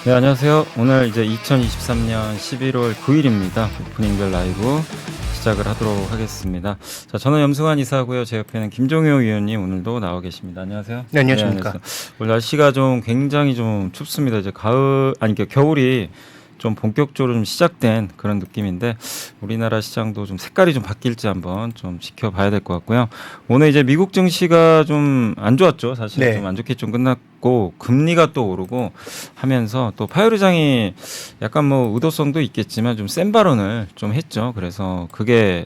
네, 안녕하세요. 오늘 이제 2023년 11월 9일입니다. 오프닝별 라이브 시작을 하도록 하겠습니다. 자, 저는 염승환 이사고요. 제 옆에는 김종효 위원님 오늘도 나와 계십니다. 안녕하세요. 네, 안녕하십니까. 네, 오늘 날씨가 좀 굉장히 좀 춥습니다. 이제 겨울이 좀 본격적으로 좀 시작된 그런 느낌인데 우리나라 시장도 좀 색깔이 좀 바뀔지 한번 좀 지켜봐야 될 것 같고요. 오늘 이제 미국 증시가 좀 안 좋았죠. 사실 네. 좀 안 좋게 좀 끝났고 금리가 또 오르고 하면서 또 파월 의장이 약간 뭐 의도성도 있겠지만 좀 센 발언을 좀 했죠. 그래서 그게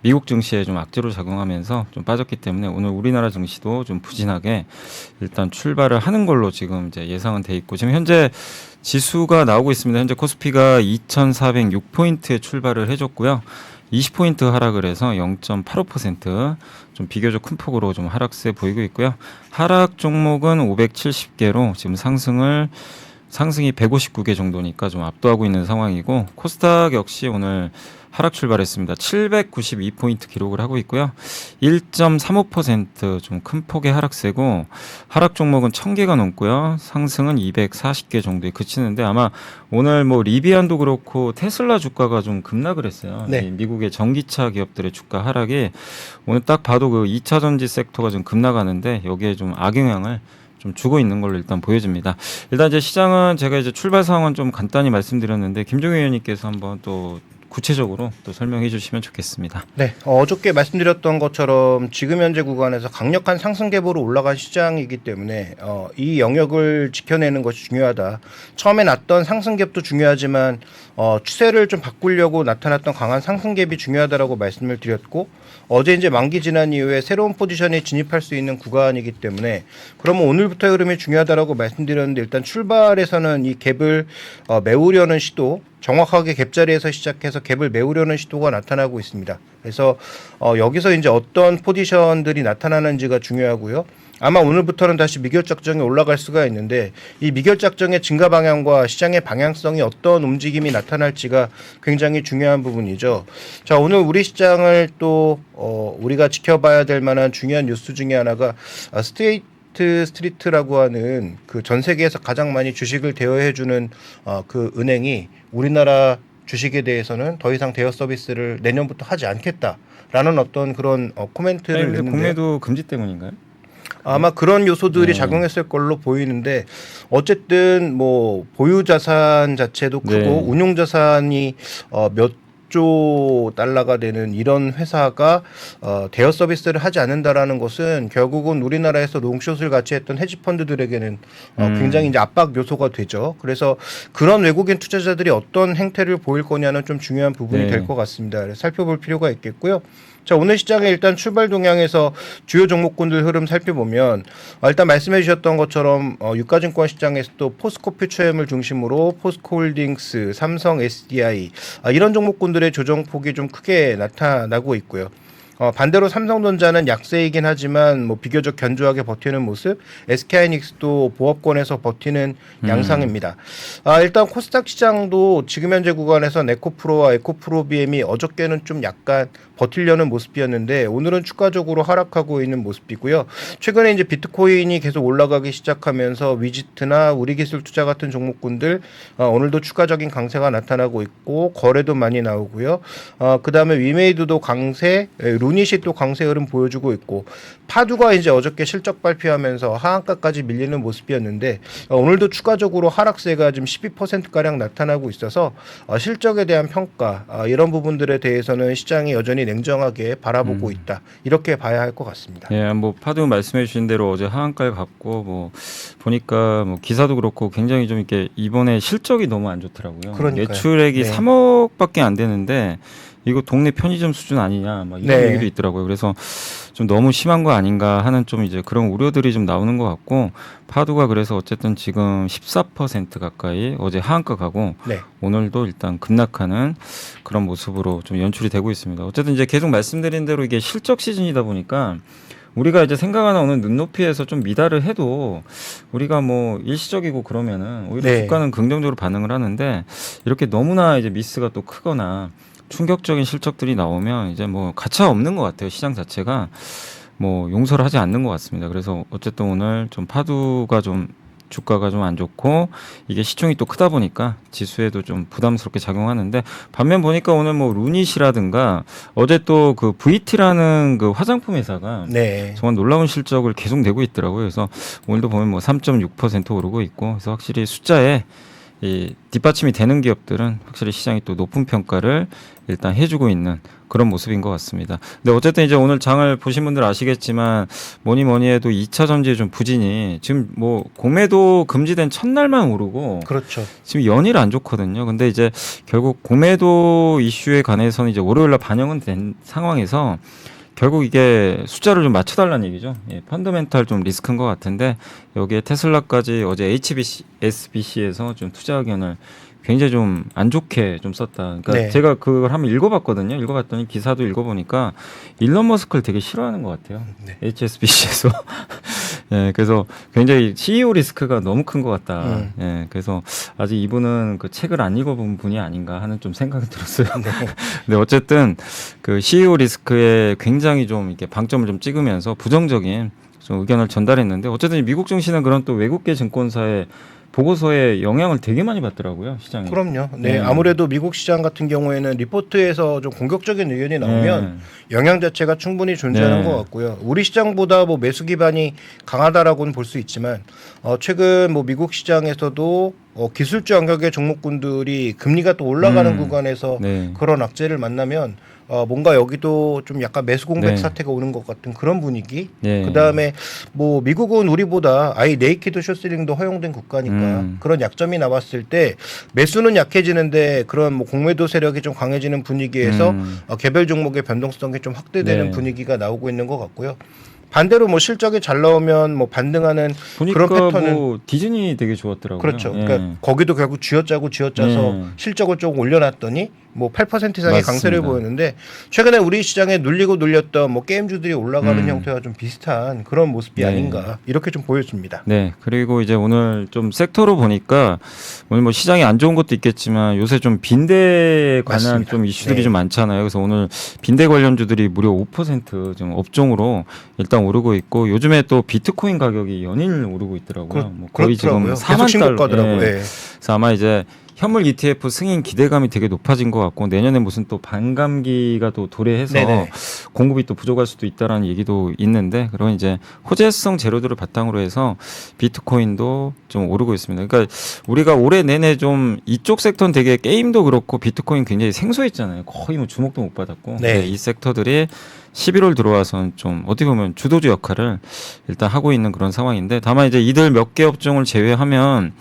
미국 증시에 좀 악재로 작용하면서 좀 빠졌기 때문에 오늘 우리나라 증시도 좀 부진하게 일단 출발을 하는 걸로 지금 이제 예상은 돼 있고 지금 현재 지수가 나오고 있습니다. 현재 코스피가 2,406포인트에 출발을 해줬고요. 20포인트 하락을 해서 0.85%좀 비교적 큰 폭으로 좀 하락세 보이고 있고요. 하락 종목은 570개로 지금 상승이 159개 정도니까 좀 압도하고 있는 상황이고 코스닥 역시 오늘 하락 출발했습니다. 792포인트 기록을 하고 있고요. 1.35%좀 큰 폭의 하락세고 하락 종목은 1000개가 넘고요. 상승은 240개 정도에 그치는데 아마 오늘 뭐 리비안도 그렇고 테슬라 주가가 좀 급락을 했어요. 네. 이 미국의 전기차 기업들의 주가 하락이 오늘 딱 봐도 그 2차 전지 섹터가 좀 급락하는데 여기에 좀 악영향을 좀 주고 있는 걸로 일단 보여집니다. 일단 이제 시장은 제가 이제 출발 상황은 좀 간단히 말씀드렸는데 김종현 의원님께서 한번 또 구체적으로 또 설명해 주시면 좋겠습니다. 네, 어저께 말씀드렸던 것처럼 지금 현재 구간에서 강력한 상승 갭으로 올라간 시장이기 때문에 이 영역을 지켜내는 것이 중요하다. 처음에 났던 상승 갭도 중요하지만 추세를 좀 바꾸려고 나타났던 강한 상승 갭이 중요하다라고 말씀을 드렸고 어제 이제 만기 지난 이후에 새로운 포지션에 진입할 수 있는 구간이기 때문에 그러면 오늘부터의 흐름이 중요하다라고 말씀드렸는데 일단 출발에서는 이 갭을 메우려는 시도 정확하게 갭자리에서 시작해서 갭을 메우려는 시도가 나타나고 있습니다. 그래서 여기서 이제 어떤 포지션들이 나타나는지가 중요하고요. 아마 오늘부터는 다시 미결작정이 올라갈 수가 있는데 이 미결작정의 증가 방향과 시장의 방향성이 어떤 움직임이 나타날지가 굉장히 중요한 부분이죠. 자, 오늘 우리 시장을 또 우리가 지켜봐야 될 만한 중요한 뉴스 중에 하나가 스트리트라고 하는 그 전 세계에서 가장 많이 주식을 대여해주는 그 은행이 우리나라 주식에 대해서는 더 이상 대여 서비스를 내년부터 하지 않겠다라는 어떤 그런 코멘트를 냈는데 공매도 금지 때문인가요? 아마 그런 요소들이 작용했을 걸로 보이는데 어쨌든 뭐 보유 자산 자체도 크고 네. 운용 자산이 몇 조 달러가 되는 이런 회사가 대여 서비스를 하지 않는다라는 것은 결국은 우리나라에서 롱숏을 같이 했던 헤지 펀드들에게는 굉장히 이제 압박 요소가 되죠. 그래서 그런 외국인 투자자들이 어떤 행태를 보일 거냐는 좀 중요한 부분이 네. 될 것 같습니다. 그래서 살펴볼 필요가 있겠고요. 자, 오늘 시장에 일단 출발 동향에서 주요 종목군들 흐름 살펴보면 일단 말씀해 주셨던 것처럼 유가증권 시장에서도 포스코 퓨처엠을 중심으로 포스코홀딩스, 삼성 SDI 이런 종목군들의 조정폭이 좀 크게 나타나고 있고요. 반대로 삼성전자는 약세이긴 하지만 뭐 비교적 견조하게 버티는 모습, SK하이닉스도 보합권에서 버티는 양상입니다. 일단 코스닥 시장도 지금 현재 구간에서 에코프로와 에코프로비엠이 어저께는 좀 약간 버틸려는 모습이었는데 오늘은 추가적으로 하락하고 있는 모습이고요. 최근에 이제 비트코인이 계속 올라가기 시작하면서 위지트나 우리기술투자 같은 종목군들 오늘도 추가적인 강세가 나타나고 있고 거래도 많이 나오고요. 그다음에 위메이드도 강세, 루닛이 또 강세 흐름 보여주고 있고 파두가 이제 어저께 실적 발표하면서 하한가까지 밀리는 모습이었는데 오늘도 추가적으로 하락세가 지금 12%가량 나타나고 있어서 실적에 대한 평가 이런 부분들에 대해서는 시장이 여전히 냉정하게 바라보고 있다. 이렇게 봐야 할 것 같습니다. 예, 뭐 파도 말씀해 주신 대로 어제 하한가를 갔고 뭐 보니까 뭐 기사도 그렇고 굉장히 좀 이렇게 이번에 실적이 너무 안 좋더라고요. 그러니까요. 매출액이 네. 3억밖에 안 되는데 이거 동네 편의점 수준 아니냐 막 이런 네. 얘기도 있더라고요. 그래서 좀 너무 심한 거 아닌가 하는 좀 이제 그런 우려들이 좀 나오는 것 같고 파도가 그래서 어쨌든 지금 14% 가까이 어제 하한가 가고 네. 오늘도 일단 급락하는 그런 모습으로 좀 연출이 되고 있습니다. 어쨌든 이제 계속 말씀드린 대로 이게 실적 시즌이다 보니까 우리가 이제 생각하는 어느 눈높이에서 좀 미달을 해도 우리가 뭐 일시적이고 그러면은 오히려 네. 주가는 긍정적으로 반응을 하는데 이렇게 너무나 이제 미스가 또 크거나 충격적인 실적들이 나오면 이제 뭐 가치가 없는 것 같아요. 시장 자체가 뭐 용서를 하지 않는 것 같습니다. 그래서 어쨌든 오늘 좀 파두가 좀 주가가 좀 안 좋고 이게 시총이 또 크다 보니까 지수에도 좀 부담스럽게 작용하는데 반면 보니까 오늘 뭐 루닛이라든가 어제 또 그 VT라는 그 화장품 회사가 네. 정말 놀라운 실적을 계속 내고 있더라고요. 그래서 오늘도 보면 뭐 3.6% 오르고 있고 그래서 확실히 숫자에 이 뒷받침이 되는 기업들은 확실히 시장이 또 높은 평가를 일단 해주고 있는 그런 모습인 것 같습니다. 근데 어쨌든 이제 오늘 장을 보신 분들 아시겠지만 뭐니 해도 2차 전지의 좀 부진이 지금 뭐 공매도 금지된 첫날만 오르고 그렇죠. 지금 연일 안 좋거든요. 근데 이제 결국 공매도 이슈에 관해서는 이제 월요일 날 반영은 된 상황에서 결국 이게 숫자를 좀 맞춰달라는 얘기죠. 예, 펀더멘탈 좀 리스크인 것 같은데 여기에 테슬라까지 어제 HSBC에서 좀 투자 의견을 굉장히 좀 안 좋게 좀 썼다. 그러니까 네. 제가 그걸 한번 읽어봤거든요. 읽어봤더니 기사도 읽어보니까 일론 머스크를 되게 싫어하는 것 같아요. 네. HSBC에서. 예, 그래서 굉장히 CEO 리스크가 너무 큰 것 같다. 예, 그래서 아직 이분은 그 책을 안 읽어본 분이 아닌가 하는 좀 생각이 들었어요. 네. 근데 어쨌든 그 CEO 리스크에 굉장히 좀 이렇게 방점을 좀 찍으면서 부정적인 좀 의견을 전달했는데 어쨌든 미국 증시는 그런 또 외국계 증권사의 보고서에 영향을 되게 많이 받더라고요, 시장이. 그럼요. 네, 아무래도 미국 시장 같은 경우에는 리포트에서 좀 공격적인 의견이 나오면 영향 자체가 충분히 존재하는 것 같고요. 우리 시장보다 뭐 매수 기반이 강하다라고는 볼 수 있지만 최근 뭐 미국 시장에서도 기술주 영역의 종목군들이 금리가 또 올라가는 구간에서 네. 그런 악재를 만나면 뭔가 여기도 좀 약간 매수 공백 네. 사태가 오는 것 같은 그런 분위기. 네. 그다음에 뭐 미국은 우리보다 아예 네이키드 숏셀링도 허용된 국가니까 그런 약점이 나왔을 때 매수는 약해지는데 그런 뭐 공매도 세력이 좀 강해지는 분위기에서 개별 종목의 변동성이 좀 확대되는 네. 분위기가 나오고 있는 것 같고요. 반대로 뭐 실적이 잘 나오면 뭐 반등하는 보니까 그런 패턴은 뭐 디즈니 되게 좋았더라고요. 그렇죠. 예. 그러니까 거기도 결국 쥐어짜서 실적을 조금 올려놨더니 뭐 8% 이상의 강세를 맞습니다. 보였는데 최근에 우리 시장에 눌리고 눌렸던 뭐 게임주들이 올라가는 형태와 좀 비슷한 그런 모습이 네. 아닌가 이렇게 좀 보여집니다. 네. 그리고 이제 오늘 좀 섹터로 보니까 오늘 뭐 시장이 안 좋은 것도 있겠지만 요새 좀 빈대에 관한 맞습니다. 좀 이슈들이 네. 좀 많잖아요. 그래서 오늘 빈대 관련주들이 무려 5%좀 업종으로 일단 오르고 있고 요즘에 또 비트코인 가격이 연일 오르고 있더라고요. 뭐 거의 지금 그렇더라고요. 4만 계속 달러. 신고가더라고요. 예. 예. 그래서 아마 이제 현물 ETF 승인 기대감이 되게 높아진 것 같고 내년에 무슨 또 반감기가 또 도래해서 네네. 공급이 또 부족할 수도 있다라는 얘기도 있는데 그런 이제 호재성 재료들을 바탕으로 해서 비트코인도 좀 오르고 있습니다. 그러니까 우리가 올해 내내 좀 이쪽 섹터는 되게 게임도 그렇고 비트코인 굉장히 생소했잖아요. 거의 뭐 주목도 못 받았고 네. 근데 이 섹터들이 11월 들어와서는 좀 어떻게 보면 주도주 역할을 일단 하고 있는 그런 상황인데 다만 이제 이들 몇 개 업종을 제외하면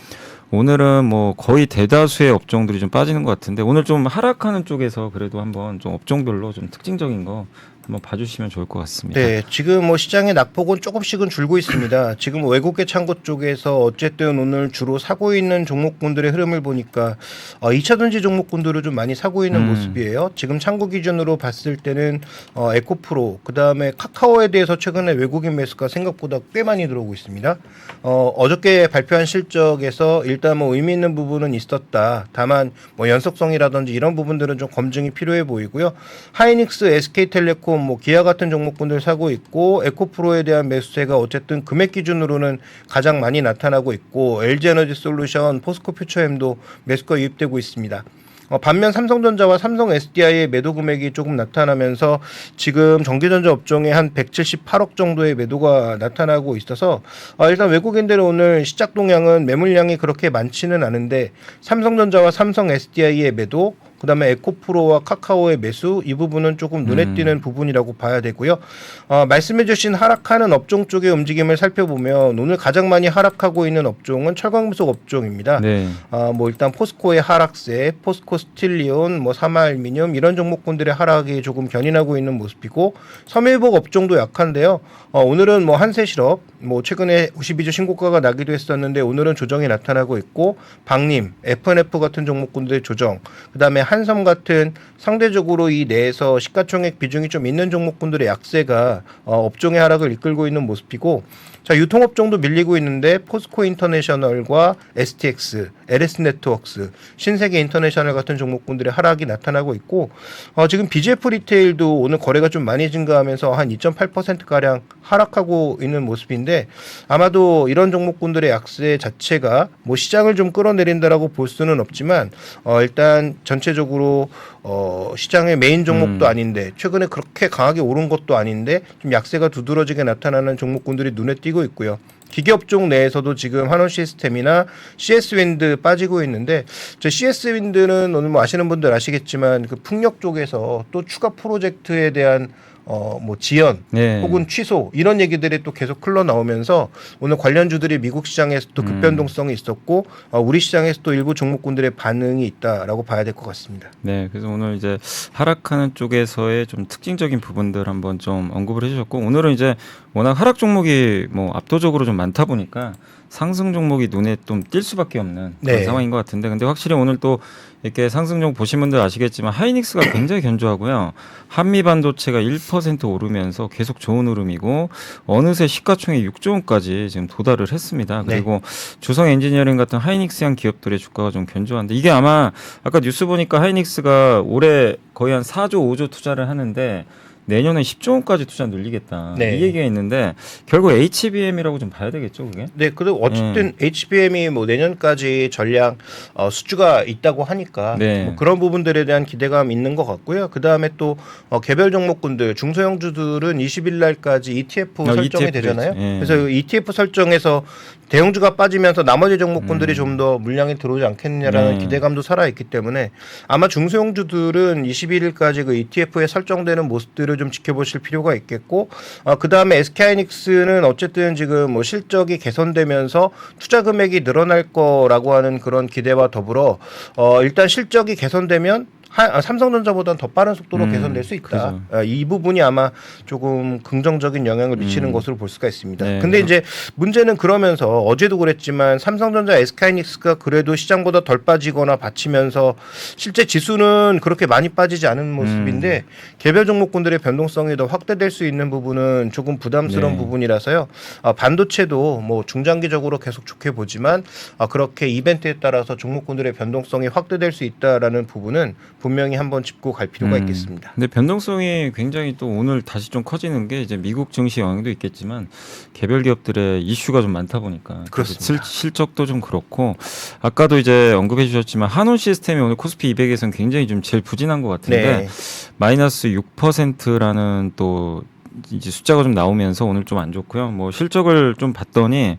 오늘은 뭐 거의 대다수의 업종들이 좀 빠지는 것 같은데 오늘 좀 하락하는 쪽에서 그래도 한번 좀 업종별로 좀 특징적인 거 한번 봐주시면 좋을 것 같습니다. 네, 지금 뭐 시장의 낙폭은 조금씩은 줄고 있습니다. 지금 외국계 창고 쪽에서 어쨌든 오늘 주로 사고 있는 종목군들의 흐름을 보니까 2차 전지 종목군들을 좀 많이 사고 있는 모습이에요. 지금 창고 기준으로 봤을 때는 에코프로, 그 다음에 카카오에 대해서 최근에 외국인 매수가 생각보다 꽤 많이 들어오고 있습니다. 어저께 발표한 실적에서 일단 뭐 의미 있는 부분은 있었다. 다만 뭐 연속성이라든지 이런 부분들은 좀 검증이 필요해 보이고요. 하이닉스, SK텔레콤, 뭐 기아 같은 종목군들 사고 있고 에코프로에 대한 매수세가 어쨌든 금액 기준으로는 가장 많이 나타나고 있고 LG에너지솔루션, 포스코퓨처엠도 매수가 유입되고 있습니다. 반면 삼성전자와 삼성 SDI의 매도 금액이 조금 나타나면서 지금 전기전자 업종에 한 178억 정도의 매도가 나타나고 있어서 일단 외국인들은 오늘 시작 동향은 매물량이 그렇게 많지는 않은데 삼성전자와 삼성 SDI의 매도 그다음에 에코프로와 카카오의 매수 이 부분은 조금 눈에 띄는 부분이라고 봐야 되고요. 말씀해 주신 하락하는 업종 쪽의 움직임을 살펴보면 오늘 가장 많이 하락하고 있는 업종은 철강금속 업종입니다. 네. 뭐 일단 포스코의 하락세, 포스코 스틸리온, 뭐 사마알미늄 이런 종목군들의 하락이 조금 견인하고 있는 모습이고 섬유유복 업종도 약한데요. 오늘은 뭐 한세실업, 뭐 최근에 52주 신고가가 나기도 했었는데 오늘은 조정이 나타나고 있고 박림, F&F 같은 종목군들의 조정, 그다음에 한섬 같은 상대적으로 이 내에서 시가총액 비중이 좀 있는 종목군들의 약세가 업종의 하락을 이끌고 있는 모습이고 자, 유통업종도 밀리고 있는데 포스코 인터내셔널과 STX, LS 네트워크스, 신세계 인터내셔널 같은 종목군들의 하락이 나타나고 있고 지금 BGF 리테일도 오늘 거래가 좀 많이 증가하면서 한 2.8%가량 하락하고 있는 모습인데 아마도 이런 종목군들의 약세 자체가 뭐 시장을 좀 끌어내린다라고 볼 수는 없지만 일단 전체적으로 시장의 메인 종목도 아닌데 최근에 그렇게 강하게 오른 것도 아닌데 좀 약세가 두드러지게 나타나는 종목군들이 눈에 띄고 있고요. 기계업종 내에서도 지금 한원시스템이나 CS윈드 빠지고 있는데 CS윈드는 오늘 뭐 아시는 분들 아시겠지만 그 풍력 쪽에서 또 추가 프로젝트에 대한 뭐 지연 네. 혹은 취소 이런 얘기들이 또 계속 흘러나오면서 오늘 관련주들이 미국 시장에서 또 급변동성이 있었고 우리 시장에서 또 일부 종목군들의 반응이 있다라고 봐야 될 것 같습니다. 네, 그래서 오늘 이제 하락하는 쪽에서의 좀 특징적인 부분들 한번 좀 언급을 해주셨고 오늘은 이제 워낙 하락 종목이 뭐 압도적으로 좀 많다 보니까 상승 종목이 눈에 좀 띌 수밖에 없는 그런 네. 상황인 것 같은데 근데 확실히 오늘 또 이렇게 상승 종목 보신 분들 아시겠지만 하이닉스가 굉장히 견조하고요. 한미 반도체가 1% 오르면서 계속 좋은 흐름이고 어느새 시가총액 6조 원까지 지금 도달을 했습니다. 네. 그리고 주성 엔지니어링 같은 하이닉스형 기업들의 주가가 좀 견조한데 이게 아마 아까 뉴스 보니까 하이닉스가 올해 거의 한 4조 5조 투자를 하는데 내년에 10조 원까지 투자 늘리겠다. 네. 이 얘기가 있는데 결국 HBM이라고 좀 봐야 되겠죠, 그게? 네, 그리고 어쨌든 HBM이 뭐 내년까지 전량 수주가 있다고 하니까 네. 뭐 그런 부분들에 대한 기대감 있는 것 같고요. 그 다음에 또 개별 종목군들 중소형주들은 20일 날까지 ETF 설정이 ETF 죠. 되잖아요. 예. 그래서 ETF 설정에서 대형주가 빠지면서 나머지 종목군들이 좀 더 물량이 들어오지 않겠느냐라는 기대감도 살아 있기 때문에 아마 중소형주들은 21일까지 그 ETF에 설정되는 모습들을 좀 지켜보실 필요가 있겠고 그 다음에 SK하이닉스는 어쨌든 지금 뭐 실적이 개선되면서 투자 금액이 늘어날 거라고 하는 그런 기대와 더불어 일단 실적이 개선되면 삼성전자보다는 더 빠른 속도로 개선될 수 있다. 이 부분이 아마 조금 긍정적인 영향을 미치는 것으로 볼 수가 있습니다. 네. 근데 이제 문제는 그러면서 어제도 그랬지만 삼성전자, SK하이닉스가 그래도 시장보다 덜 빠지거나 받치면서 실제 지수는 그렇게 많이 빠지지 않은 모습인데 개별 종목군들의 변동성이 더 확대될 수 있는 부분은 조금 부담스러운 네. 부분이라서요. 반도체도 뭐 중장기적으로 계속 좋게 보지만 그렇게 이벤트에 따라서 종목군들의 변동성이 확대될 수 있다라는 부분은 분명히 한번 짚고 갈 필요가 있겠습니다. 근데 변동성이 굉장히 또 오늘 다시 좀 커지는 게 이제 미국 증시 영향도 있겠지만 개별 기업들의 이슈가 좀 많다 보니까 그렇습니다. 실적도 좀 그렇고 아까도 이제 언급해 주셨지만 한온 시스템이 오늘 코스피 200에서는 굉장히 좀 제일 부진한 것 같은데 네. 마이너스 6%라는 또 이제 숫자가 좀 나오면서 오늘 좀 안 좋고요. 뭐 실적을 좀 봤더니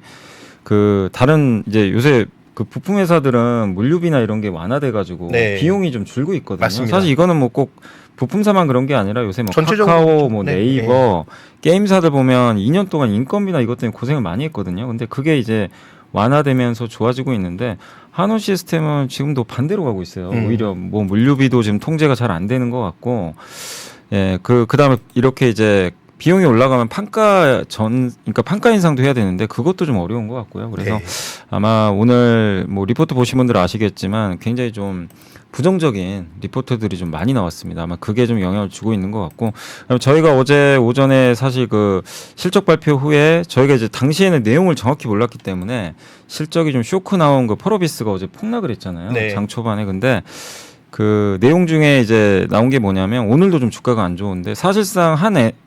그 다른 이제 요새 그 부품 회사들은 물류비나 이런 게 완화돼가지고 네. 비용이 좀 줄고 있거든요. 맞습니다. 사실 이거는 뭐 꼭 부품사만 그런 게 아니라 요새 뭐 전체적으로 카카오, 그렇죠. 뭐 네. 네이버, 게임사들 보면 2년 동안 인건비나 이것 때문에 고생을 많이 했거든요. 근데 그게 이제 완화되면서 좋아지고 있는데 한온 시스템은 지금도 반대로 가고 있어요. 오히려 뭐 물류비도 지금 통제가 잘 안 되는 것 같고, 예, 그다음에 이렇게 이제 비용이 올라가면 그러니까 판가 인상도 해야 되는데 그것도 좀 어려운 것 같고요. 그래서 네. 아마 오늘 뭐 리포트 보신 분들 아시겠지만 굉장히 좀 부정적인 리포트들이 좀 많이 나왔습니다. 아마 그게 좀 영향을 주고 있는 것 같고, 그럼 저희가 어제 오전에 사실 그 실적 발표 후에 저희가 이제 당시에는 내용을 정확히 몰랐기 때문에 실적이 좀 쇼크 나온 그 펄어비스가 어제 폭락을 했잖아요. 네. 장 초반에. 근데 그 내용 중에 이제 나온 게 뭐냐면 오늘도 좀 주가가 안 좋은데 사실상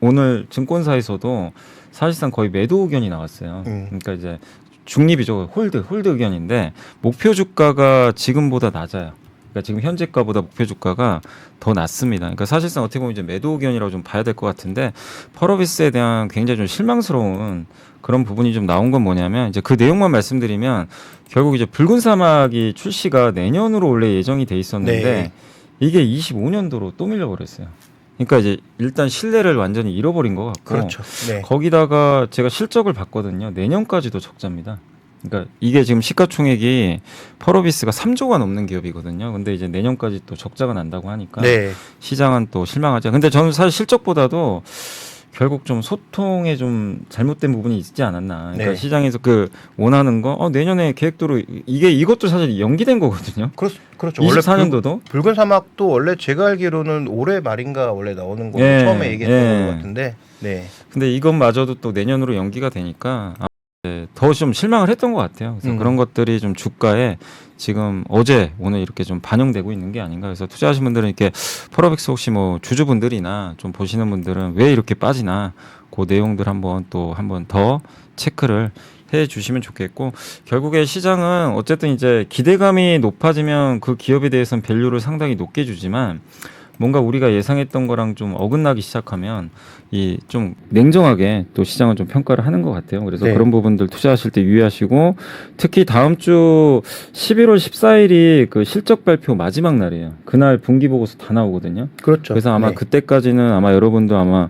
오늘 증권사에서도 사실상 거의 매도 의견이 나왔어요. 그러니까 이제 중립이죠. 홀드 의견인데 목표 주가가 지금보다 낮아요. 그러니까 지금 현재가보다 목표 주가가 더 낮습니다. 그러니까 사실상 어떻게 보면 이제 매도 의견이라고 좀 봐야 될 것 같은데 펄어비스에 대한 굉장히 좀 실망스러운 그런 부분이 좀 나온 건 뭐냐면 이제 그 내용만 말씀드리면 결국 이제 붉은 사막이 출시가 내년으로 원래 예정이 돼 있었는데 네. 이게 25년도로 또 밀려버렸어요. 그러니까 이제 일단 신뢰를 완전히 잃어버린 것 같고 그렇죠. 네. 거기다가 제가 실적을 봤거든요. 내년까지도 적자입니다. 그러니까 이게 지금 시가총액이 펄어비스가 3조가 넘는 기업이거든요. 근데 이제 내년까지 또 적자가 난다고 하니까 네. 시장은 또 실망하죠. 근데 저는 사실 실적보다도 결국 좀 소통에 좀 잘못된 부분이 있지 않았나. 그러니까 네. 시장에서 그 원하는 거 내년에 계획도로 이것도 사실 연기된 거거든요. 그렇죠. 원래 24년도도. 붉은 사막도 원래 제가 알기로는 올해 말인가 원래 나오는 걸로 예, 처음에 얘기했던 예. 것 같은데. 네. 근데 이것마저도 또 내년으로 연기가 되니까 더 좀 실망을 했던 것 같아요. 그래서 그런 것들이 좀 주가에 지금 어제 오늘 이렇게 좀 반영되고 있는 게 아닌가. 그래서 투자하신 분들은 이렇게 펄어빅스 혹시 뭐 주주분들이나 좀 보시는 분들은 왜 이렇게 빠지나 그 내용들 한번 더 체크를 해 주시면 좋겠고, 결국에 시장은 어쨌든 이제 기대감이 높아지면 그 기업에 대해서는 밸류를 상당히 높게 주지만 뭔가 우리가 예상했던 거랑 좀 어긋나기 시작하면 이 좀 냉정하게 또 시장은 좀 평가를 하는 것 같아요. 그래서 네. 그런 부분들 투자하실 때 유의하시고, 특히 다음 주 11월 14일이 그 실적 발표 마지막 날이에요. 그날 분기 보고서 다 나오거든요. 그렇죠. 그래서 아마 네. 그때까지는 아마 여러분도 아마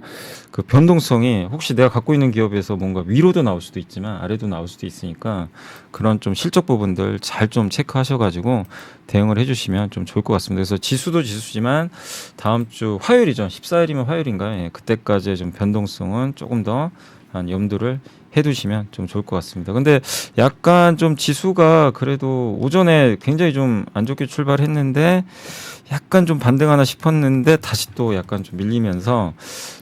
그 변동성이 혹시 내가 갖고 있는 기업에서 뭔가 위로도 나올 수도 있지만 아래도 나올 수도 있으니까 그런 좀 실적 부분들 잘 좀 체크하셔가지고 대응을 해주시면 좀 좋을 것 같습니다. 그래서 지수도 지수지만 다음 주 화요일이죠. 14일이면 화요일인가요? 예, 그때까지의 좀 변동성은 조금 더 한 염두를 해두시면 좀 좋을 것 같습니다. 근데 약간 좀 지수가 그래도 오전에 굉장히 좀 안 좋게 출발했는데 약간 좀 반등하나 싶었는데 다시 또 약간 좀 밀리면서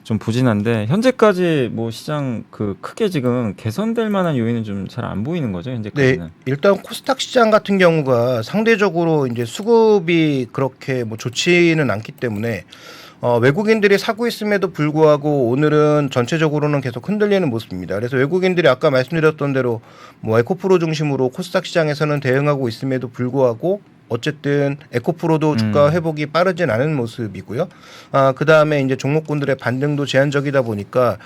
좀 부진한데, 현재까지 뭐 시장 그 크게 지금 개선될 만한 요인은 좀 잘 안 보이는 거죠, 네, 현재까지는. 일단 코스닥 시장 같은 경우가 상대적으로 이제 수급이 그렇게 뭐 좋지는 않기 때문에 외국인들이 사고 있음에도 불구하고 오늘은 전체적으로는 계속 흔들리는 모습입니다. 그래서 외국인들이 아까 말씀드렸던 대로 뭐 에코프로 중심으로 코스닥 시장에서는 대응하고 있음에도 불구하고 어쨌든 에코프로도 주가 회복이 빠르진 않은 모습이고요. 그 다음에 이제 종목군들의 반등도 제한적이다 보니까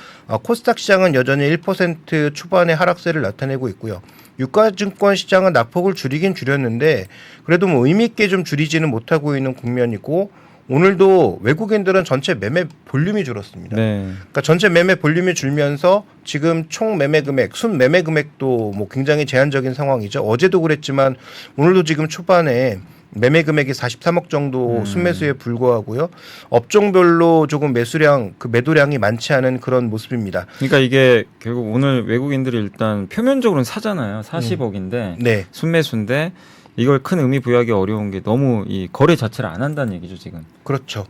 코스닥 시장은 여전히 1% 초반의 하락세를 나타내고 있고요. 유가증권 시장은 낙폭을 줄이긴 줄였는데 그래도 뭐 의미 있게 좀 줄이지는 못하고 있는 국면이고, 오늘도 외국인들은 전체 매매 볼륨이 줄었습니다. 네. 그러니까 전체 매매 볼륨이 줄면서 지금 총 매매 금액, 순 매매 금액도 뭐 굉장히 제한적인 상황이죠. 어제도 그랬지만 오늘도 지금 초반에 매매 금액이 43억 정도 순매수에 불과하고요. 업종별로 조금 매수량, 그 매도량이 많지 않은 그런 모습입니다. 그러니까 이게 결국 오늘 외국인들이 일단 표면적으로는 사잖아요. 40억인데 네. 순매수인데 이걸 큰 의미 부여하기 어려운 게 너무 이 거래 자체를 안 한다는 얘기죠, 지금. 그렇죠.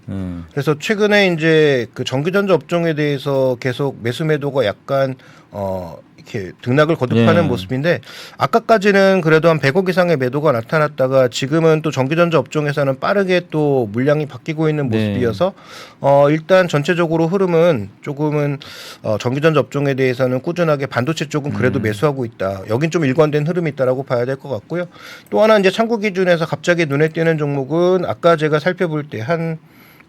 그래서 최근에 이제 그 전기전자 업종에 대해서 계속 매수 매도가 약간 이렇게 등락을 거듭하는 예. 모습인데, 아까까지는 그래도 한 100억 이상의 매도가 나타났다가 지금은 또 전기전자 업종에서는 빠르게 또 물량이 바뀌고 있는 네. 모습이어서 일단 전체적으로 흐름은 조금은 전기전자 업종에 대해서는 꾸준하게 반도체 쪽은 그래도 매수하고 있다. 여긴 좀 일관된 흐름이 있다라고 봐야 될 것 같고요. 또 하나 이제 참고 기준에서 갑자기 눈에 띄는 종목은 아까 제가 살펴볼 때 한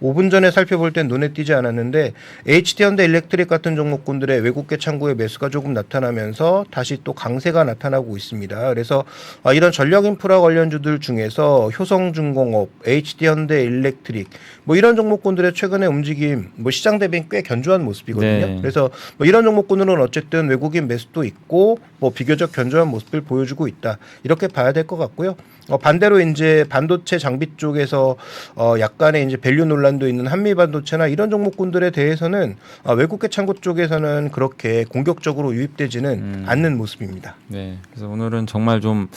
5분 전에 살펴볼 땐 눈에 띄지 않았는데 HD현대 일렉트릭 같은 종목군들의 외국계 창구의 매수가 조금 나타나면서 다시 또 강세가 나타나고 있습니다. 그래서 이런 전력 인프라 관련주들 중에서 효성중공업, HD현대 일렉트릭 뭐 이런 종목군들의 최근의 움직임 뭐 시장 대비 꽤 견조한 모습이거든요. 네. 그래서 뭐 이런 종목군들은 어쨌든 외국인 매수도 있고 뭐 비교적 견조한 모습을 보여주고 있다. 이렇게 봐야 될 것 같고요. 반대로 이제 반도체 장비 쪽에서 약간의 이제 밸류 논란도 있는 한미 반도체나 이런 종목군들에 대해서는 외국계 창고 쪽에서는 그렇게 공격적으로 유입되지는 않는 모습입니다. 네. 그래서 오늘은 정말 좀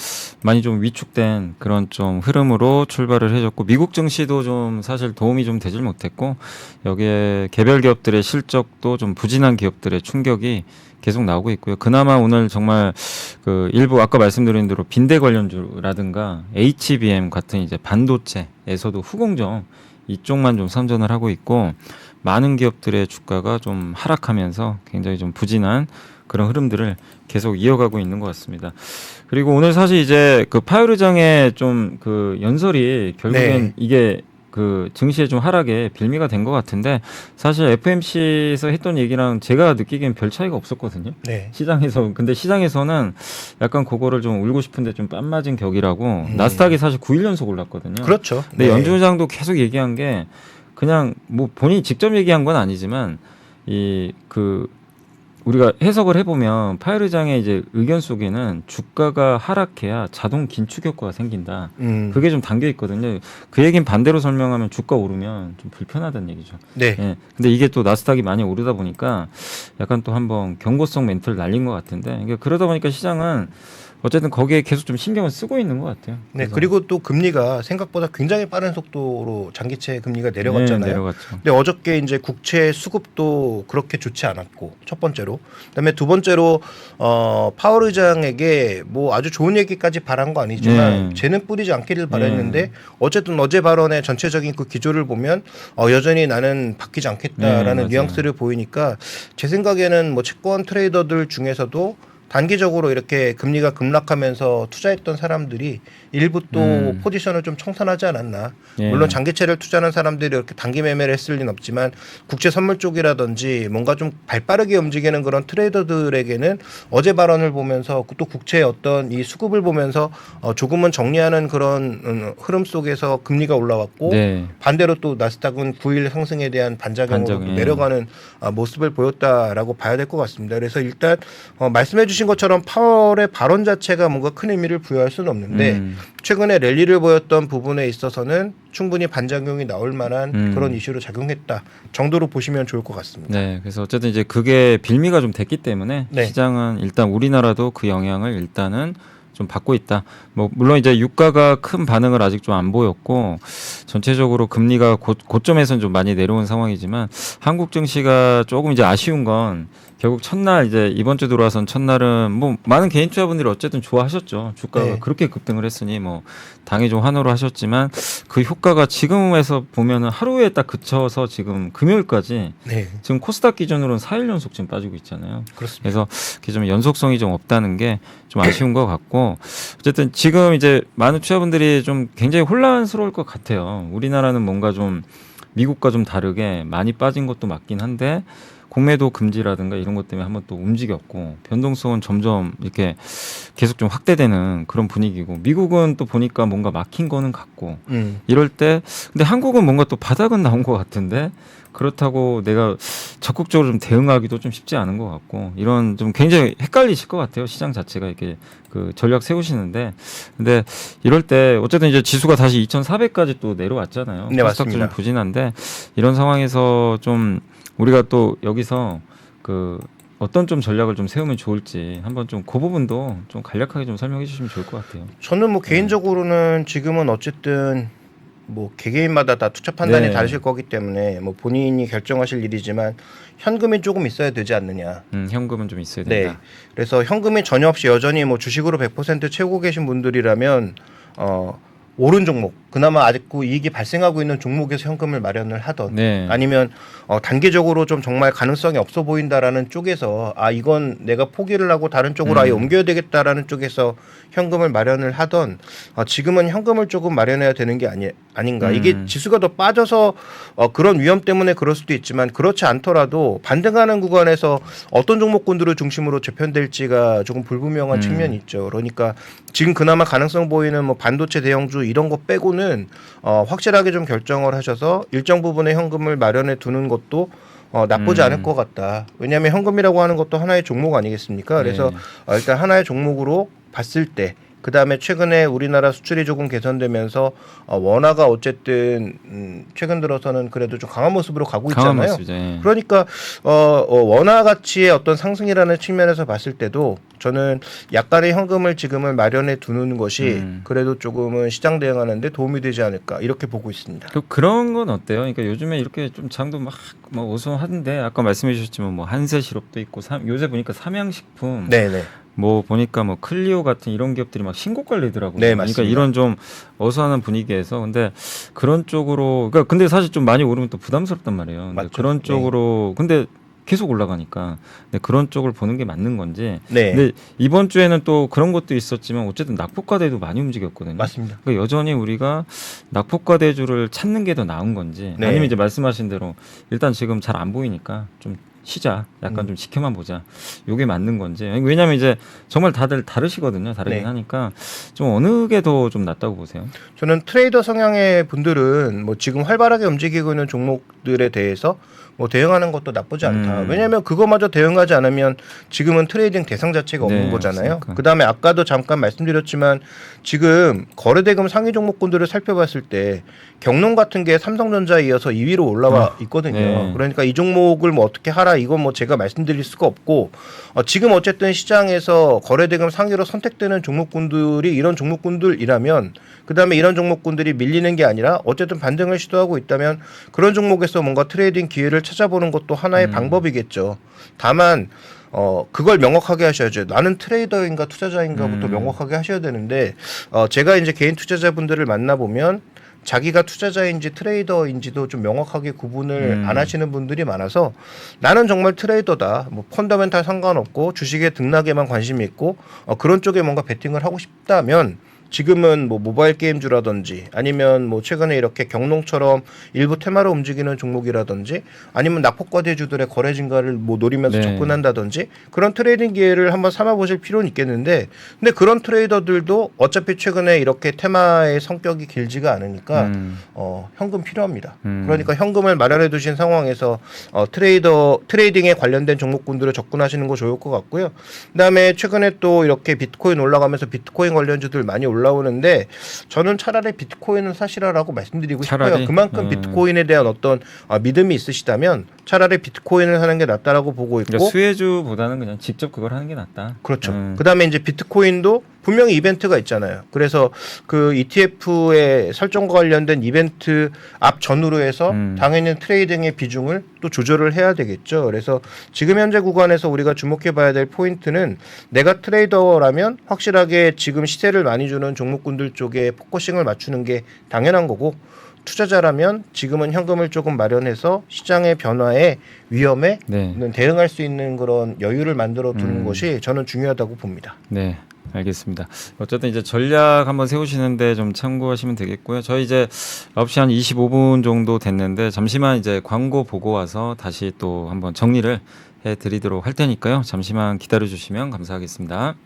많이 좀 위축된 그런 좀 흐름으로 출발을 해줬고, 미국 증시도 좀 사실 도움이 좀 되질 못했고, 여기에 개별 기업들의 실적도 좀 부진한 기업들의 충격이 계속 나오고 있고요. 그나마 오늘 정말 그 일부 아까 말씀드린 대로 빈대 관련주라든가 HBM 같은 이제 반도체에서도 후공정 이쪽만 좀 선전을 하고 있고, 많은 기업들의 주가가 좀 하락하면서 굉장히 좀 부진한 그런 흐름들을 계속 이어가고 있는 것 같습니다. 그리고 오늘 사실 이제 그 파월 의장의 좀 그 연설이 결국엔 네. 이게 그 증시의 좀 하락에 빌미가 된 것 같은데, 사실 FMC에서 했던 얘기랑 제가 느끼기엔 별 차이가 없었거든요. 네. 시장에서. 근데 시장에서는 약간 그거를 좀 울고 싶은데 좀 뺨 맞은 격이라고 나스닥이 사실 9일 연속 올랐거든요. 그렇죠. 근데 연준 의장도 계속 얘기한 게 그냥 뭐 본인이 직접 얘기한 건 아니지만 이 그 우리가 해석을 해보면 파이르장의 이제 의견 속에는 주가가 하락해야 자동 긴축 효과가 생긴다. 그게 좀 담겨 있거든요. 그 얘기는 반대로 설명하면 주가 오르면 좀 불편하다는 얘기죠. 네. 예. 근데 이게 또 나스닥이 많이 오르다 보니까 약간 또 한번 경고성 멘트를 날린 것 같은데, 그러니까 그러다 보니까 시장은 어쨌든 거기에 계속 좀 신경을 쓰고 있는 것 같아요. 네, 그래서 그리고 또 금리가 생각보다 굉장히 빠른 속도로 장기채 금리가 내려갔잖아요. 네, 내려갔죠. 근데 어저께 이제 국채 수급도 그렇게 좋지 않았고, 첫 번째로. 그다음에 두 번째로 파월 의장에게 뭐 아주 좋은 얘기까지 바란 거 아니지만 네. 쟤는 뿌리지 않기를 바랬는데 어쨌든 어제 발언의 전체적인 그 기조를 보면 여전히 나는 바뀌지 않겠다라는 네, 맞아요. 뉘앙스를 보이니까 제 생각에는 뭐 채권 트레이더들 중에서도 단기적으로 이렇게 금리가 급락하면서 투자했던 사람들이 일부 또 포지션을 좀 청산하지 않았나. 예. 물론 장기채를 투자하는 사람들이 이렇게 단기 매매를 했을 리는 없지만 국제 선물 쪽이라든지 뭔가 좀 발빠르게 움직이는 그런 트레이더들에게는 어제 발언을 보면서 또 국채의 어떤 이 수급을 보면서 조금은 정리하는 그런 흐름 속에서 금리가 올라왔고 네. 반대로 또 나스닥은 9일 상승에 대한 반작용으로 또 반작용, 예. 내려가는 모습을 보였다라고 봐야 될 것 같습니다. 그래서 일단 말씀해 주신 것처럼 파월의 발언 자체가 뭔가 큰 의미를 부여할 수는 없는데 최근에 랠리를 보였던 부분에 있어서는 충분히 반작용이 나올 만한 그런 이슈로 작용했다 정도로 보시면 좋을 것 같습니다. 네, 그래서 어쨌든 이제 그게 빌미가 좀 됐기 때문에 네. 시장은 일단 우리나라도 그 영향을 일단은 좀 받고 있다. 뭐 물론 이제 유가가 큰 반응을 아직 좀 안 보였고 전체적으로 금리가 고점에서는 좀 많이 내려온 상황이지만 한국 증시가 조금 이제 아쉬운 건 결국 첫날 이제 이번 주 들어와선 첫날은 뭐 많은 개인 투자분들이 어쨌든 좋아하셨죠. 주가가 네. 그렇게 급등을 했으니 뭐 당이 좀 환호를 하셨지만 그 효과가 지금에서 보면은 하루에 딱 그쳐서 지금 금요일까지 네, 지금 코스닥 기준으로는 4일 연속 지금 빠지고 있잖아요. 그렇습니다. 그래서 그게 좀 연속성이 좀 없다는 게 좀 아쉬운 것 같고 어쨌든 지금 이제 많은 투자분들이 좀 굉장히 혼란스러울 것 같아요. 우리나라는 뭔가 좀 미국과 좀 다르게 많이 빠진 것도 맞긴 한데 공매도 금지라든가 이런 것 때문에 한번 또 움직였고 변동성은 점점 이렇게 계속 좀 확대되는 그런 분위기고 미국은 또 보니까 뭔가 막힌 거는 같고 이럴 때 근데 한국은 뭔가 또 바닥은 나온 것 같은데 그렇다고 내가 적극적으로 좀 대응하기도 좀 쉽지 않은 것 같고 이런 좀 굉장히 헷갈리실 것 같아요. 시장 자체가 이렇게 그 전략 세우시는데 근데 이럴 때 어쨌든 이제 지수가 다시 2,400까지 또 내려왔잖아요. 네, 코스닥도 좀 맞습니다. 부진한데 이런 상황에서 좀 우리가 또 여기서 그 어떤 좀 전략을 좀 세우면 좋을지 한번 좀 그 부분도 좀 간략하게 좀 설명해 주시면 좋을 것 같아요. 저는 뭐 개인적으로는 지금은 어쨌든 뭐 개개인마다 다 투자 판단이 네. 다르실 거기 때문에 뭐 본인이 결정하실 일이지만 현금이 조금 있어야 되지 않느냐. 현금은 좀 있어야 네. 된다. 그래서 현금이 전혀 없이 여전히 뭐 주식으로 100% 채우고 계신 분들이라면 오른 종목, 그나마 아직도 이익이 발생하고 있는 종목에서 현금을 마련을 하던 네. 아니면 단기적으로 좀 정말 가능성이 없어 보인다라는 쪽에서 이건 내가 포기를 하고 다른 쪽으로 아예 옮겨야 되겠다라는 쪽에서 현금을 마련을 하던 지금은 현금을 조금 마련해야 되는 게 아닌가. 이게 지수가 더 빠져서 그런 위험 때문에 그럴 수도 있지만 그렇지 않더라도 반등하는 구간에서 어떤 종목군들을 중심으로 재편될지가 조금 불분명한 측면이 있죠. 그러니까 지금 그나마 가능성 보이는 뭐 반도체 대형주 이런 거 빼고는 확실하게 좀 결정을 하셔서 일정 부분의 현금을 마련해 두는 것도 나쁘지 않을 것 같다. 왜냐하면 현금이라고 하는 것도 하나의 종목 아니겠습니까? 그래서 네. 일단 하나의 종목으로 봤을 때 그 다음에 최근에 우리나라 수출이 조금 개선되면서 원화가 어쨌든 최근 들어서는 그래도 좀 강한 모습으로 가고 강한 있잖아요. 모습이죠. 예. 그러니까 원화 가치의 어떤 상승이라는 측면에서 봤을 때도 저는 약간의 현금을 지금은 마련해 두는 것이 그래도 조금은 시장 대응하는데 도움이 되지 않을까 이렇게 보고 있습니다. 그런 건 어때요? 그러니까 요즘에 이렇게 좀 장도 막 어수선한데 아까 말씀해 주셨지만 뭐 한세 시럽도 있고 요새 보니까 삼양식품 네네. 뭐 보니까 뭐 클리오 같은 이런 기업들이 막 신고가를 내더라고요. 네, 그러니까 맞습니다. 이런 좀 어수선한 분위기에서 근데 그런 쪽으로 그러니까 근데 사실 좀 많이 오르면 또 부담스럽단 말이에요. 근데 맞죠. 그런 네. 쪽으로 근데 계속 올라가니까 근데 그런 쪽을 보는 게 맞는 건지. 네. 근데 이번 주에는 또 그런 것도 있었지만 어쨌든 낙폭과대도 많이 움직였거든요. 맞습니다. 그러니까 여전히 우리가 낙폭과대주를 찾는 게 더 나은 건지 네. 아니면 이제 말씀하신 대로 일단 지금 잘 안 보이니까 좀 쉬자. 약간 좀 지켜만 보자. 요게 맞는 건지. 왜냐면 이제 정말 다들 다르시거든요. 다르긴 네. 하니까 좀 어느 게 더 좀 낫다고 보세요? 저는 트레이더 성향의 분들은 뭐 지금 활발하게 움직이고 있는 종목들에 대해서 뭐 대응하는 것도 나쁘지 않다. 음. 왜냐하면 그거마저 대응하지 않으면 지금은 트레이딩 대상 자체가 없는 네, 거잖아요. 없으니까. 그다음에 아까도 잠깐 말씀드렸지만 지금 거래대금 상위 종목군들을 살펴봤을 때 경농 같은 게 삼성전자에 이어서 2위로 올라와 있거든요. 네. 그러니까 이 종목을 뭐 어떻게 하라 이건 뭐 제가 말씀드릴 수가 없고 지금 어쨌든 시장에서 거래대금 상위로 선택되는 종목군들이 이런 종목군들이라면 그다음에 이런 종목군들이 밀리는 게 아니라 어쨌든 반등을 시도하고 있다면 그런 종목에서 뭔가 트레이딩 기회를 찾아보는 것도 하나의 방법이겠죠. 다만 그걸 명확하게 하셔야죠. 나는 트레이더인가 투자자인가부터 명확하게 하셔야 되는데 제가 이제 개인 투자자분들을 만나보면 자기가 투자자인지 트레이더인지도 좀 명확하게 구분을 안 하시는 분들이 많아서 나는 정말 트레이더다. 뭐 펀더멘탈 상관없고 주식의 등락에만 관심이 있고 그런 쪽에 뭔가 베팅을 하고 싶다면 지금은 뭐 모바일 게임주라든지 아니면 뭐 최근에 이렇게 경농처럼 일부 테마로 움직이는 종목이라든지 아니면 낙폭과대주들의 거래 증가를 뭐 노리면서 네. 접근한다든지 그런 트레이딩 기회를 한번 삼아보실 필요는 있겠는데 근데 그런 트레이더들도 어차피 최근에 이렇게 테마의 성격이 길지가 않으니까 현금 필요합니다. 그러니까 현금을 마련해 두신 상황에서 트레이딩에 관련된 종목군들을 접근하시는 거 좋을 것 같고요. 그다음에 최근에 또 이렇게 비트코인 올라가면서 비트코인 관련주들 많이 올라오는데 저는 차라리 비트코인은 사시라라고 말씀드리고 차라리? 싶어요. 그만큼 비트코인에 대한 어떤 믿음이 있으시다면 차라리 비트코인을 사는 게 낫다라고 보고 있고 그러니까 수혜주보다는 그냥 직접 그걸 하는 게 낫다. 그렇죠. 그다음에 이제 비트코인도 분명히 이벤트가 있잖아요. 그래서 그 ETF의 설정과 관련된 이벤트 앞 전후로 해서 당연히 트레이딩의 비중을 또 조절을 해야 되겠죠. 그래서 지금 현재 구간에서 우리가 주목해 봐야 될 포인트는 내가 트레이더라면 확실하게 지금 시세를 많이 주는 종목군들 쪽에 포커싱을 맞추는 게 당연한 거고 투자자라면 지금은 현금을 조금 마련해서 시장의 변화에 위험에 네. 대응할 수 있는 그런 여유를 만들어 두는 것이 저는 중요하다고 봅니다. 네. 알겠습니다. 어쨌든 이제 전략 한번 세우시는데 좀 참고하시면 되겠고요. 저희 이제 9시 한 25분 정도 됐는데 잠시만 이제 광고 보고 와서 다시 또 한번 정리를 해 드리도록 할 테니까요. 잠시만 기다려 주시면 감사하겠습니다.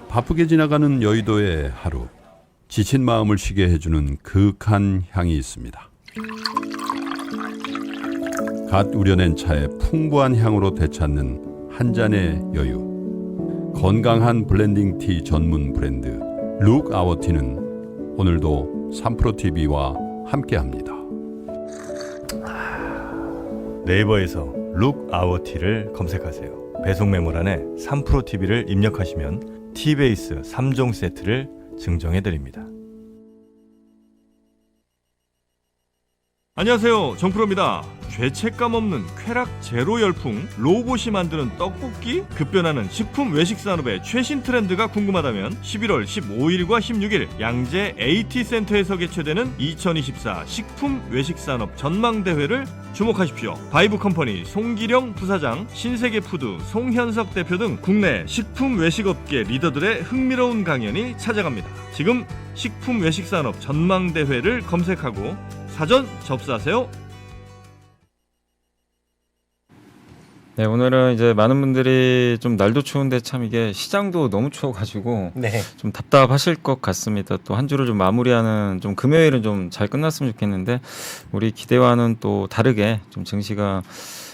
바쁘게 지나가는 여의도의 하루, 지친 마음을 쉬게 해주는 그윽한 향이 있습니다. 갓 우려낸 차의 풍부한 향으로 되찾는 한 잔의 여유. 건강한 블렌딩 티 전문 브랜드 룩 아워 티는 오늘도 3프로TV와 함께합니다. 네이버에서 룩 아워 티를 검색하세요. 배송 메모란에 3프로TV를 입력하시면 티베이스 3종 세트를 증정해드립니다. 안녕하세요, 정프로입니다. 죄책감 없는 쾌락 제로 열풍 로봇이 만드는 떡볶이? 급변하는 식품 외식 산업의 최신 트렌드가 궁금하다면 11월 15일과 16일 양재 AT센터에서 개최되는 2024 식품 외식 산업 전망대회를 주목하십시오. 바이브컴퍼니 송기령 부사장, 신세계푸드 송현석 대표 등 국내 식품 외식업계 리더들의 흥미로운 강연이 찾아갑니다. 지금 식품 외식 산업 전망대회를 검색하고 사전 접수하세요. 네, 오늘은 이제 많은 분들이 좀 날도 추운데 참 이게 시장도 너무 추워가지고 네. 좀 답답하실 것 같습니다. 또 한 주를 좀 마무리하는 좀 금요일은 좀 잘 끝났으면 좋겠는데 우리 기대와는 또 다르게 좀 증시가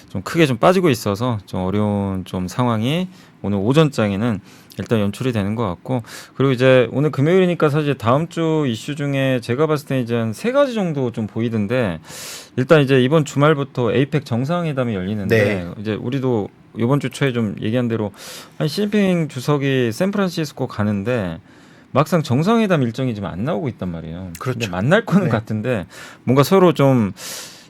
좀 크게 좀 빠지고 있어서 좀 어려운 좀 상황이 오늘 오전장에는 일단 연출이 되는 것 같고 그리고 이제 오늘 금요일이니까 사실 다음 주 이슈 중에 제가 봤을 때 이제 한 3가지 정도 좀 보이던데 일단 이제 이번 주말부터 에이펙 정상회담이 열리는데 네. 이제 우리도 이번 주 초에 좀 얘기한 대로 한 시진핑 주석이 샌프란시스코 가는데 막상 정상회담 일정이 지금 안 나오고 있단 말이에요. 그렇죠. 근데 만날 거는 네. 같은데 뭔가 서로 좀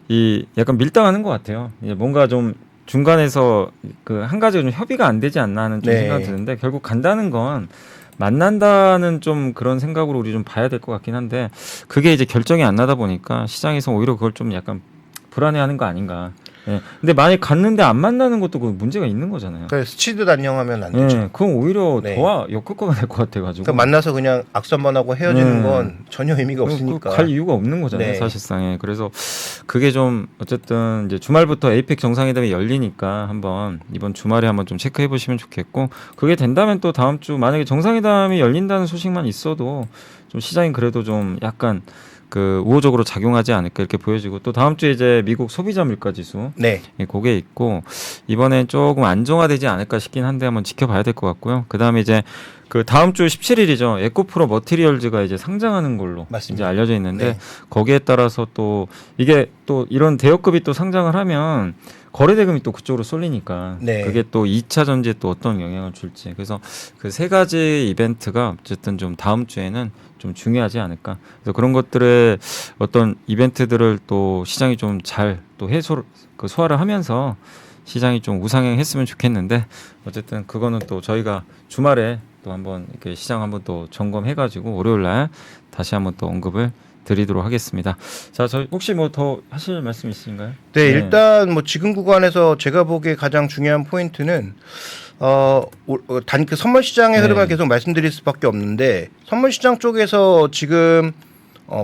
이 약간 밀당하는 것 같아요. 이제 뭔가 좀 중간에서 그 한 가지가 좀 협의가 안 되지 않나 하는 좀 네. 생각이 드는데 결국 간다는 건 만난다는 좀 그런 생각으로 우리 좀 봐야 될 것 같긴 한데 그게 이제 결정이 안 나다 보니까 시장에서 오히려 그걸 좀 약간 불안해하는 거 아닌가. 예. 근데 만약 갔는데 안 만나는 것도 그 문제가 있는 거잖아요. 그러니까 스치듯 안녕하면 안 되죠. 예. 그건 오히려 네. 더 역효과가 될 것 같아가지고. 그러니까 만나서 그냥 악수 한번 하고 헤어지는 건 전혀 의미가 없으니까. 갈 이유가 없는 거잖아요, 네. 사실상에. 그래서 그게 좀 어쨌든 이제 주말부터 에이펙 정상회담이 열리니까 한번 이번 주말에 한번 좀 체크해 보시면 좋겠고 그게 된다면 또 다음 주 만약에 정상회담이 열린다는 소식만 있어도 좀 시장이 그래도 좀 약간 그 우호적으로 작용하지 않을까 이렇게 보여지고 또 다음 주에 이제 미국 소비자 물가 지수 네. 그게 있고 이번엔 조금 안정화되지 않을까 싶긴 한데 한번 지켜봐야 될 것 같고요. 그다음에 이제 그 다음 주 17일이죠. 에코프로 머티리얼즈가 이제 상장하는 걸로 맞습니다. 이제 알려져 있는데 네. 거기에 따라서 또 이게 또 이런 대여급이 또 상장을 하면 거래 대금이 또 그쪽으로 쏠리니까 네. 그게 또 2차 전지에 또 어떤 영향을 줄지 그래서 그 세 가지 이벤트가 어쨌든 좀 다음 주에는 좀 중요하지 않을까. 그래서 그런 것들의 어떤 이벤트들을 또 시장이 좀 잘 또 그 소화를 하면서 시장이 좀 우상향했으면 좋겠는데 어쨌든 그거는 또 저희가 주말에 또 한번 이렇게 시장 한번 또 점검해가지고 월요일 날 다시 한번 또 언급을 드리도록 하겠습니다. 자, 저희 혹시 뭐 더 하실 말씀 있으신가요? 네, 일단 뭐 지금 구간에서 제가 보기에 가장 중요한 포인트는 단 그 선물 시장의 네. 흐름을 계속 말씀드릴 수밖에 없는데 선물 시장 쪽에서 지금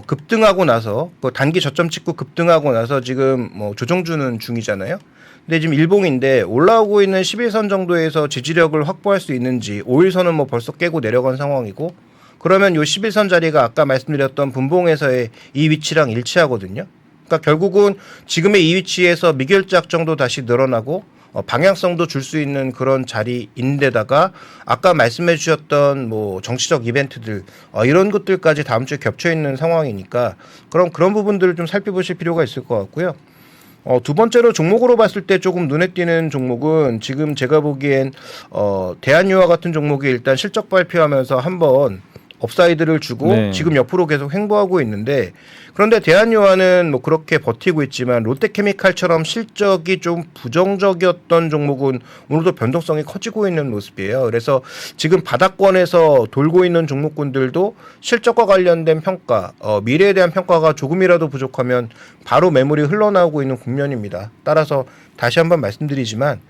급등하고 나서 그 단기 저점 찍고 급등하고 나서 지금 뭐 조정 주는 중이잖아요. 근데 지금 일봉인데 올라오고 있는 11선 정도에서 지지력을 확보할 수 있는지 5일선은 뭐 벌써 깨고 내려간 상황이고 그러면 요 11선 자리가 아까 말씀드렸던 분봉에서의 이 위치랑 일치하거든요. 그러니까 결국은 지금의 이 위치에서 미결작 정도 다시 늘어나고 방향성도 줄 수 있는 그런 자리인데다가 아까 말씀해 주셨던 뭐 정치적 이벤트들 이런 것들까지 다음 주에 겹쳐 있는 상황이니까 그런 부분들을 좀 살펴보실 필요가 있을 것 같고요. 두 번째로 종목으로 봤을 때 조금 눈에 띄는 종목은 지금 제가 보기엔 대한유화 같은 종목이 일단 실적 발표하면서 한번 업사이드를 주고 네. 지금 옆으로 계속 횡보하고 있는데 그런데 대한유화는 뭐 그렇게 버티고 있지만 롯데케미칼처럼 실적이 좀 부정적이었던 종목은 오늘도 변동성이 커지고 있는 모습이에요. 그래서 지금 바닥권에서 돌고 있는 종목군들도 실적과 관련된 평가, 미래에 대한 평가가 조금이라도 부족하면 바로 매물이 흘러나오고 있는 국면입니다. 따라서 다시 한번 말씀드리지만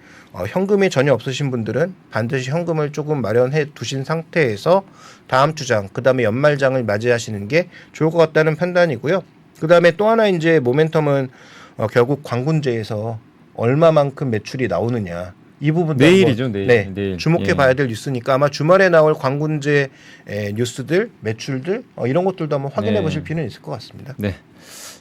현금이 전혀 없으신 분들은 반드시 현금을 조금 마련해 두신 상태에서 다음 주장, 그 다음에 연말장을 맞이하시는 게 좋을 것 같다는 판단이고요. 그 다음에 또 하나 이제 모멘텀은 결국 광군제에서 얼마만큼 매출이 나오느냐. 이 부분도 내일이죠, 한번, 내일. 내일. 주목해 예. 봐야 될 뉴스니까 아마 주말에 나올 광군제 뉴스들, 매출들 이런 것들도 한번 확인해 네. 보실 필요는 있을 것 같습니다. 네.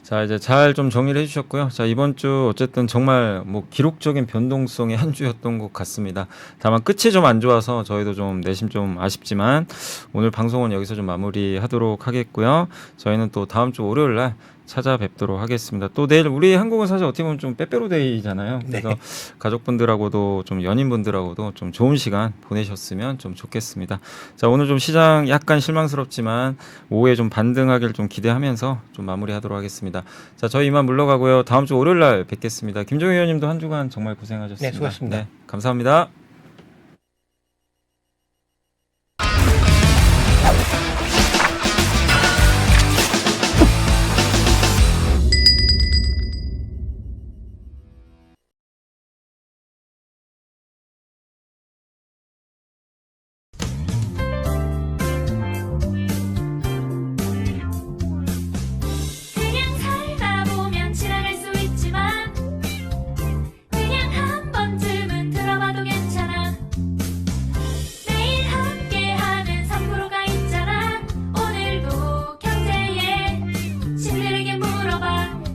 자, 이제 잘 좀 정리를 해주셨고요. 자, 이번 주 어쨌든 정말 뭐 기록적인 변동성의 한 주였던 것 같습니다. 다만 끝이 좀 안 좋아서 저희도 좀 내심 좀 아쉽지만 오늘 방송은 여기서 좀 마무리하도록 하겠고요. 저희는 또 다음 주 월요일 날 찾아뵙도록 하겠습니다. 또 내일 우리 한국은 사실 어떻게 보면 좀 빼빼로데이잖아요. 그래서 네. 가족분들하고도 좀 연인분들하고도 좀 좋은 시간 보내셨으면 좀 좋겠습니다. 자, 오늘 좀 시장 약간 실망스럽지만 오후에 좀 반등하기를 좀 기대하면서 좀 마무리하도록 하겠습니다. 자, 저희 이만 물러가고요. 다음 주 월요일 날 뵙겠습니다. 김종희 의원님도 한 주간 정말 고생하셨습니다. 네, 수고하셨습니다. 감사합니다.